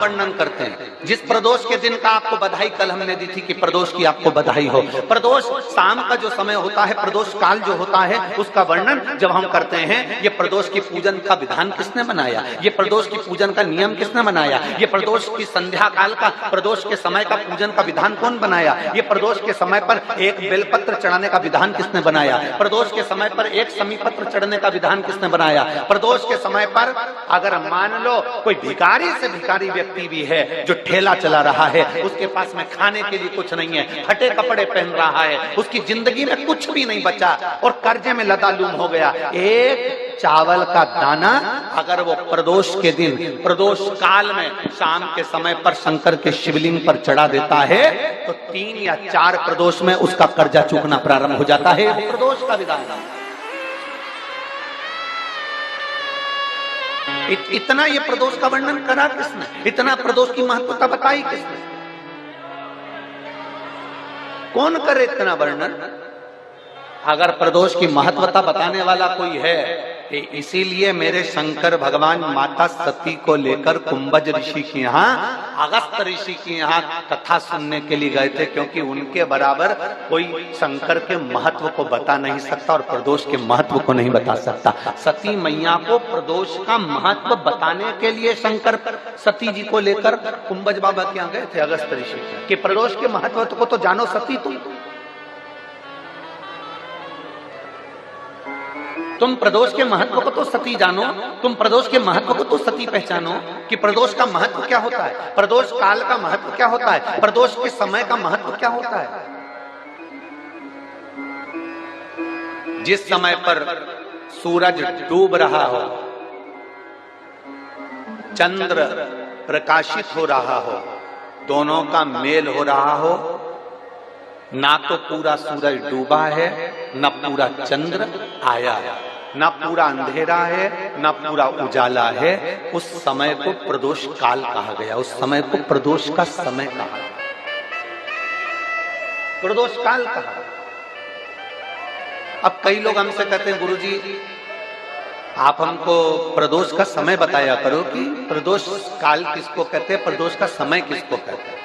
वर्णन करते हैं। जिस प्रदोष के दिन का आपको बधाई कल हमने दी थी कि प्रदोष की आपको बधाई हो, प्रदोष शाम का जो समय होता है, प्रदोष काल जो होता है, उसका वर्णन जब हम करते हैं, ये प्रदोष की पूजन का विधान किसने बनाया, ये प्रदोष की पूजन का नियम किसने बनाया, ये प्रदोष की संध्या काल का, प्रदोष के समय का पूजन का विधान कौन बनाया, ये प्रदोष के समय पर एक बेलपत्र चढ़ाने का विधान किसने बनाया, प्रदोष के समय पर एक समीपत्र चढ़ने का विधान किसने बनाया, प्रदोष के समय पर अगर मान लो कोई भिखारी से भिखारी व्यक्ति भी है जो ठेला चला रहा है, उसके पास में खाने के लिए कुछ नहीं है, फटे कपड़े पहन रहा है, उसकी जिंदगी में कुछ भी नहीं बचा और कर्जे में लदालूम हो गया, एक चावल का दाना अगर वो प्रदोष के दिन, प्रदोष काल में शाम के समय पर शंकर के शिवलिंग पर चढ़ा देता है तो 3 या 4 प्रदोष में उसका कर्जा चूकना प्रारंभ हो जाता है। प्रदोष का विधान इतना ये प्रदोष का वर्णन करा किसने, इतना प्रदोष की महत्वता बताई किसने, कौन करे इतना वर्णन। अगर प्रदोष की महत्वता बताने वाला कोई है, इसीलिए मेरे शंकर भगवान माता सती को लेकर कुंभज ऋषि के यहाँ, अगस्त ऋषि के यहाँ कथा सुनने के लिए गए थे, क्योंकि उनके बराबर कोई शंकर के महत्व को बता नहीं सकता और प्रदोष के महत्व को नहीं बता सकता। सती मैया को प्रदोष का महत्व बताने के लिए शंकर सती जी को लेकर कुंभज बाबा के यहाँ गए थे, अगस्त ऋषि के, प्रदोष के महत्व को तो जानो सती तुम प्रदोष के महत्व को तो सती जानो, तुम प्रदोष के महत्व को तो सती पहचानो कि प्रदोष का महत्व क्या होता है, प्रदोष काल का महत्व क्या होता है, प्रदोष के समय का महत्व क्या होता है। जिस समय पर सूरज डूब रहा हो, चंद्र प्रकाशित हो रहा हो, दोनों का मेल हो रहा हो, ना तो पूरा सूरज डूबा है, न पूरा चंद्र आया है, ना पूरा अंधेरा है, ना पूरा उजाला है, उस समय को प्रदोष काल कहा गया, उस समय को प्रदोष का समय कहा, प्रदोष काल कहा। अब कई लोग हमसे कहते हैं गुरुजी आप हमको प्रदोष का समय बताया करो कि प्रदोष काल किसको कहते हैं, प्रदोष का समय किसको कहते हैं।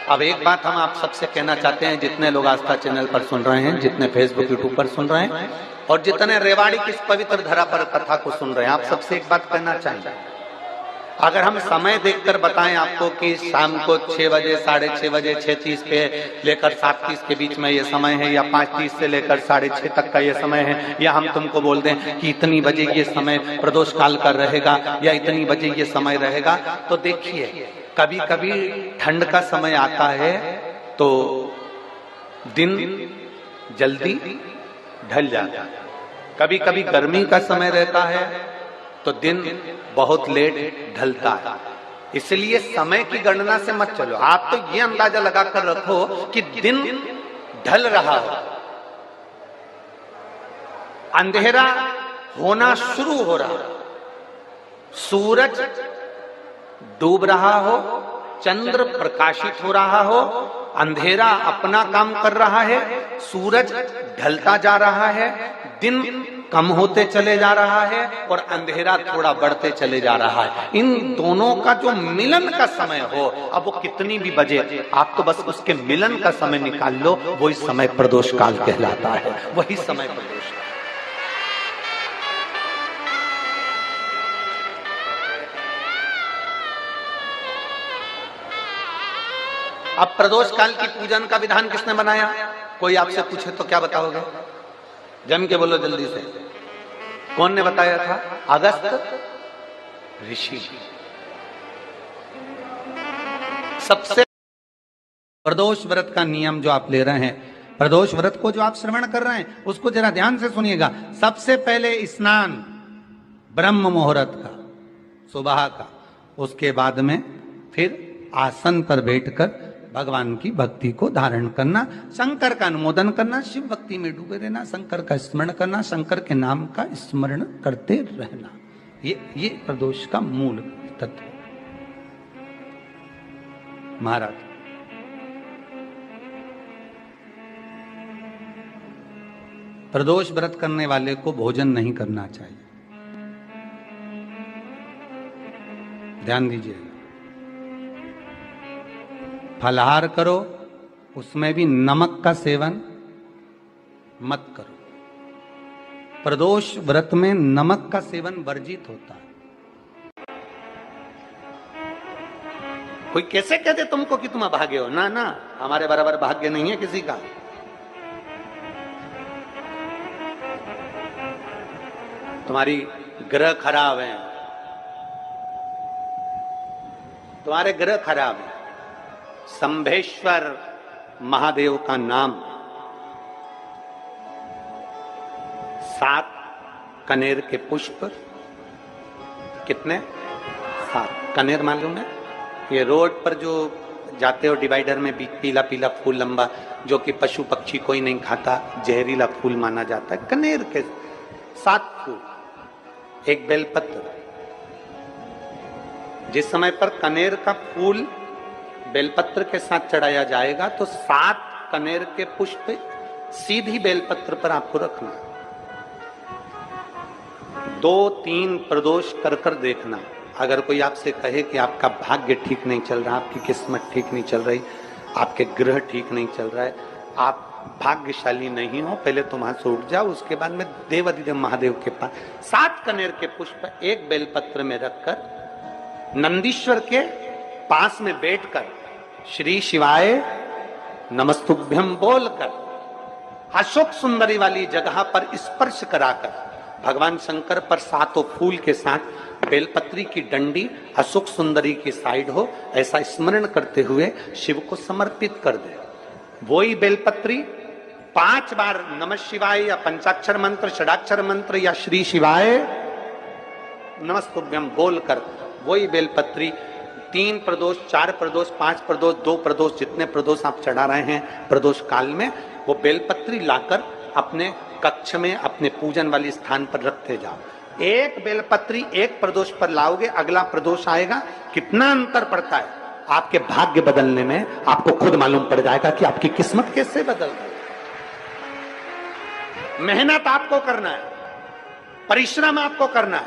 अब एक बात हम आप सबसे कहना चाहते हैं, जितने लोग आस्था चैनल पर सुन रहे हैं, जितने फेसबुक यूट्यूब पर सुन रहे हैं और जितने रेवाड़ी की इस पवित्र धरा पर कथा को सुन रहे हैं, आप सबसे एक बात कहना चाहेंगे, अगर हम समय देखकर बताएं आपको कि शाम को 6 बजे, 6:30 बजे, 6:30 पे लेकर 7:30 के बीच में ये समय है, या 5:30 से लेकर 6:30 तक का ये समय है, या हम तुमको बोल दें कि इतनी बजे ये समय प्रदोष काल का रहेगा या इतनी बजे ये समय रहेगा, तो देखिए कभी कभी ठंड का समय आता है तो दिन जल्दी ढल जाता है, कभी कभी गर्मी का समय रहता है तो दिन बहुत लेट ढलता है। इसलिए समय की गणना से मत चलो, आप तो ये अंदाजा लगाकर रखो कि दिन ढल रहा हो, अंधेरा होना शुरू हो रहा, सूरज डूब रहा हो, चंद्र प्रकाशित हो रहा हो, अंधेरा अपना काम कर रहा है, सूरज ढलता जा रहा है, दिन कम होते चले जा रहा है और अंधेरा थोड़ा बढ़ते चले जा रहा है। इन दोनों का जो मिलन का समय हो, अब वो कितनी भी बजे, आप तो बस उसके मिलन का समय निकाल लो, वही समय प्रदोष काल कहलाता है, वही समय प्रदोष। अब प्रदोष काल की पूजन का विधान किसने बनाया, कोई आपसे पूछे तो क्या बताओगे, जम के बोलो जल्दी से, कौन ने बताया था, अगस्त ऋषि। सबसे प्रदोष व्रत का नियम जो आप ले रहे हैं, प्रदोष व्रत को जो आप श्रवण कर रहे हैं उसको जरा ध्यान से सुनिएगा। सबसे पहले स्नान ब्रह्म मुहूर्त का, सुबह का, उसके बाद में फिर आसन पर बैठकर भगवान की भक्ति को धारण करना, शंकर का अनुमोदन करना, शिव भक्ति में डूबे रहना, शंकर का स्मरण करना, शंकर के नाम का स्मरण करते रहना, ये प्रदोष का मूल तत्व। महाराज प्रदोष व्रत करने वाले को भोजन नहीं करना चाहिए, ध्यान दीजिएगा। फलाहार करो, उसमें भी नमक का सेवन मत करो। प्रदोष व्रत में नमक का सेवन वर्जित होता है। कोई कैसे कह दे तुमको कि तुम अभागे हो? ना ना, हमारे बराबर भाग्य नहीं है किसी का। तुम्हारी ग्रह खराब है, तुम्हारे ग्रह खराब है। शंभेश्वर महादेव का नाम 7 कनेर के पुष्प, कितने? 7 कनेर मालूम है? ये रोड पर जो जाते हो डिवाइडर में पीला पीला फूल लंबा, जो कि पशु पक्षी कोई नहीं खाता, जहरीला फूल माना जाता है। कनेर के 7 फूल, एक बेलपत्र। जिस समय पर कनेर का फूल बेलपत्र के साथ चढ़ाया जाएगा तो 7 कनेर के पुष्प सीधी बेलपत्र पर आपको रखना। 2-3 प्रदोष कर कर देखना। अगर कोई आपसे कहे कि आपका भाग्य ठीक नहीं चल रहा, आपकी किस्मत ठीक नहीं चल रही, आपके ग्रह ठीक नहीं चल रहा है, आप भाग्यशाली नहीं हो, पहले तुम वहां से उठ जाओ। उसके बाद में देवाधिदेव महादेव के पास 7 कनेर के पुष्प एक बेलपत्र में रखकर नंदीश्वर के पास में बैठकर श्री शिवाय नमस्तुभ्यम बोलकर अशोक सुंदरी वाली जगह पर स्पर्श कराकर भगवान शंकर पर 7 फूल के साथ बेलपत्री की डंडी अशोक सुंदरी की साइड हो, ऐसा स्मरण करते हुए शिव को समर्पित कर दे। वही बेलपत्री 5 बार नमः शिवाय या पंचाक्षर मंत्र, षडाक्षर मंत्र या श्री शिवाय नमस्तुभ्यम बोलकर वही बेलपत्री 3 प्रदोष, 4 प्रदोष, 5 प्रदोष, 2 प्रदोष, जितने प्रदोष आप चढ़ा रहे हैं प्रदोष काल में, वो बेलपत्री लाकर अपने कक्ष में अपने पूजन वाली स्थान पर रखते जाओ। एक बेलपत्री एक प्रदोष पर लाओगे, अगला प्रदोष आएगा, कितना अंतर पड़ता है आपके भाग्य बदलने में, आपको खुद मालूम पड़ जाएगा कि आपकी किस्मत कैसे बदल रही। मेहनत आपको करना है, परिश्रम आपको करना है,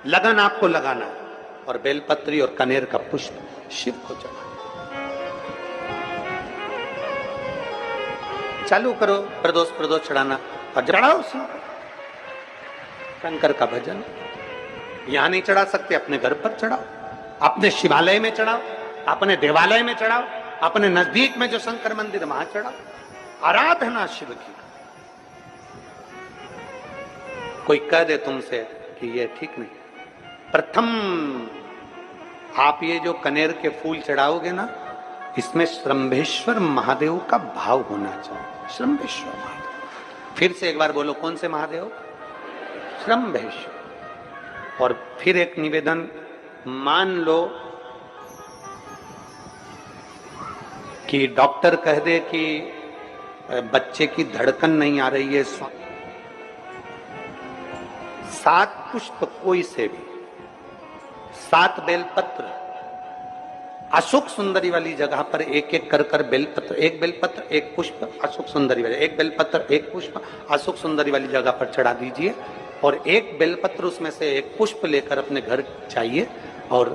लगन आपको लगाना है, और बेलपत्री और कनेर का पुष्प शिव को चढ़ाना। चालू करो प्रदोष चढ़ाना और चढ़ाओ शंकर का भजन। यहां नहीं चढ़ा सकते, अपने घर पर चढ़ाओ, अपने शिवालय में चढ़ाओ, अपने देवालय में चढ़ाओ, अपने नजदीक में जो शंकर मंदिर वहां चढ़ाओ। आराधना शिव की। कोई कह दे तुमसे कि ये ठीक नहीं, प्रथम आप ये जो कनेर के फूल चढ़ाओगे ना, इसमें श्रंभेश्वर महादेव का भाव होना चाहिए। श्रंभेश्वर महादेव, फिर से एक बार बोलो, कौन से महादेव? श्रंभेश्वर। और फिर एक निवेदन, मान लो कि डॉक्टर कह दे कि बच्चे की धड़कन नहीं आ रही है, 7 पुष्प कोई से भी, 7 बेलपत्र अशोक सुंदरी वाली जगह पर एक एक कर बेलपत्र, एक बेलपत्र एक पुष्प अशोक सुंदरी वाली, एक बेलपत्र एक पुष्प अशोक सुंदरी वाली जगह पर चढ़ा दीजिए, और एक बेलपत्र उसमें से एक पुष्प लेकर अपने घर जाइए, और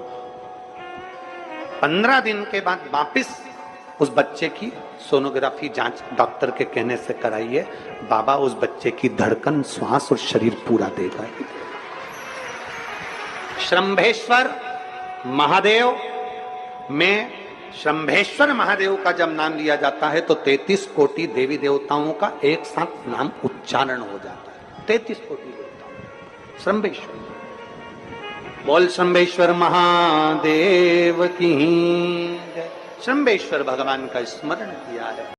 15 दिन के बाद वापिस उस बच्चे की सोनोग्राफी जांच डॉक्टर के कहने से कराइए। बाबा उस बच्चे की धड़कन, श्वास और शरीर पूरा देगा। श्रंभेश्वर महादेव में, श्रंभेश्वर महादेव का जब नाम लिया जाता है तो 33 कोटि देवी देवताओं का एक साथ नाम उच्चारण हो जाता है। 33 कोटि देवताओं। श्रंभेश्वर, बोल श्रंभेश्वर महादेव की। श्रंभेश्वर भगवान का स्मरण किया है।